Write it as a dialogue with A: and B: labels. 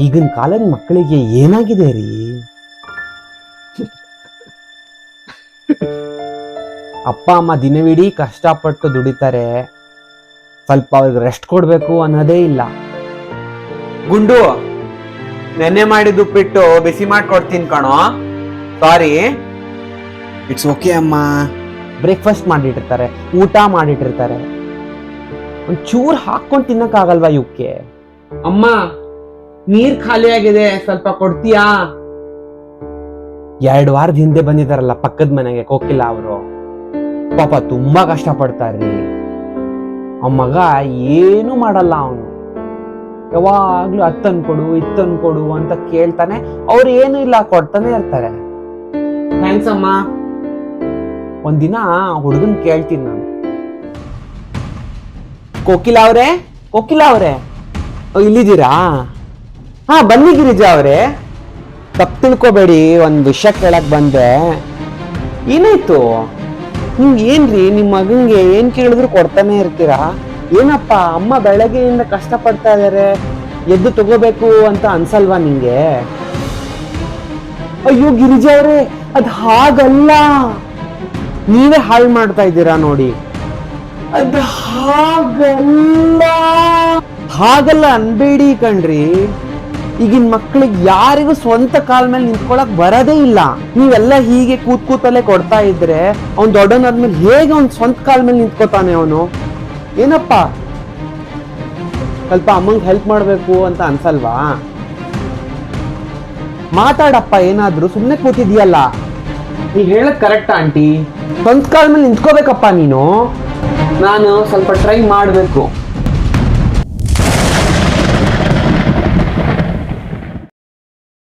A: ಈಗಿನ ಕಾಲದ ಮಕ್ಕಳಿಗೆ ಏನಾಗಿದೆ ರೀ? ಅಪ್ಪ ಅಮ್ಮ ದಿನವಿಡೀ ಕಷ್ಟಪಟ್ಟು ದುಡಿತಾರೆ, ಸ್ವಲ್ಪ ಅವ್ರಿಗೆ ರೆಸ್ಟ್ ಕೊಡ್ಬೇಕು ಅನ್ನೋದೇ ಇಲ್ಲ.
B: ಗುಂಡು, ನೆನ್ನೆ ಮಾಡಿದ್ದು ಉಪ್ಪಿಟ್ಟು ಬಿಸಿ ಮಾಡ್ಕೊಡ್ತೀನಿ ಕಣೋ. ಸಾರಿ.
A: ಇಟ್ಸ್ ಓಕೆ ಅಮ್ಮ. ಬ್ರೇಕ್ಫಾಸ್ಟ್ ಮಾಡಿಟ್ಟಿರ್ತಾರೆ, ಊಟ ಮಾಡಿಟ್ಟಿರ್ತಾರೆ, ಒಂಚೂರು ಹಾಕೊಂಡು ತಿನ್ನಕ್ಕಾಗಲ್ವಾ ಇವಕ್ಕೆ?
B: ಅಮ್ಮ, ನೀರ್ ಖಾಲಿ ಆಗಿದೆ, ಸ್ವಲ್ಪ ಕೊಡ್ತೀಯಾ?
A: 2 ವಾರದ ಹಿಂದೆ ಬಂದಿದಾರಲ್ಲ ಪಕ್ಕದ ಮನೆಗೆ ಕೋಕಿಲ ಅವರು, ಪಾಪ ತುಂಬಾ ಕಷ್ಟ ಪಡ್ತಾರ್ರಿ. ಆ ಮಗ ಏನು ಮಾಡಲ್ಲ, ಅವನು ಯಾವಾಗ್ಲೂ ಅತ್ತನ್ ಕೊಡು ಇತ್ತನ್ ಕೊಡು ಅಂತ ಕೇಳ್ತಾನೆ, ಅವ್ರು ಏನು ಇಲ್ಲ ಕೊಡ್ತಾನೆ ಇರ್ತಾರೆ.
B: ಥ್ಯಾಂಕ್ಸ್ ಅಮ್ಮ.
A: ಒಂದಿನ ಹುಡುಗನ್ ಕೇಳ್ತೀನಿ ನಾನು, ಕೋಕಿಲ ಅವ್ರೆ, ಕೋಕಿಲ ಅವ್ರೆ ಇಲ್ಲಿದ್ದೀರಾ? ಹಾ ಬನ್ನಿ ಗಿರಿಜಾ ಅವ್ರೆ. ತಪ್ಪು ತಿಳ್ಕೊಬೇಡಿ, ಒಂದ್ ವಿಷಯ ಕೇಳಕ್ ಬಂದೆ. ಏನಾಯ್ತು? ಏನ್ರಿ ನಿಮ್ ಮಗನ್ಗೆ ಏನ್ ಕೇಳಿದ್ರು ಕೊಡ್ತಾನೆ ಇರ್ತೀರಾ? ಏನಪ್ಪ, ಅಮ್ಮ ಬೆಳಗ್ಗೆಯಿಂದ ಕಷ್ಟ ಪಡ್ತಾ ಇದಾರೆ, ಎದ್ದು ತಗೋಬೇಕು ಅಂತ ಅನ್ಸಲ್ವಾ ನಿಂಗೆ? ಅಯ್ಯೋ ಗಿರಿಜಾ ಅವ್ರೆ, ಅದ್ ಹಾಗಲ್ಲ, ನೀವೇ ಹಾಳು ಮಾಡ್ತಾ ಇದ್ದೀರಾ ನೋಡಿ. ಅದ್ ಹಾಗಲ್ಲ ಅನ್ಬೇಡಿ ಕಣ್ರಿ. ಈಗಿನ ಮಕ್ಳಿಗೆ ಯಾರಿಗೂ ಸ್ವಂತ ಕಾಲ ಮೇಲೆ ನಿಂತ್ಕೊಳಕ್ ಬರೋದೇ ಇಲ್ಲ. ನೀವೆಲ್ಲ ಹೀಗೆ ಕೂತಲ್ಲೇ ಕೊಡ್ತಾ ಇದ್ರೆ ಅವ್ನ್ ದೊಡ್ಡವನಾದ್ಮೇಲೆ ಹೇಗೆ ಅವ್ನ್ ಸ್ವಂತ ಕಾಲ ಮೇಲೆ ನಿಂತ್ಕೋತಾನೆ ಅವನು? ಏನಪ್ಪ, ಸ್ವಲ್ಪ ಅಮ್ಮಂಗ್ ಹೆಲ್ಪ್ ಮಾಡ್ಬೇಕು ಅಂತ ಅನ್ಸಲ್ವಾ? ಮಾತಾಡಪ್ಪ ಏನಾದ್ರು, ಸುಮ್ನೆ ಕೂತಿದ್ಯಲ್ಲ.
B: ನೀವ್ ಹೇಳದ್ ಕರೆಕ್ಟ್ ಆಂಟಿ.
A: ಸ್ವಂತ ಕಾಲ ಮೇಲೆ ನಿಂತ್ಕೋಬೇಕಪ್ಪ ನೀನು.
B: ನಾನು ಸ್ವಲ್ಪ ಟ್ರೈ ಮಾಡ್ಬೇಕು.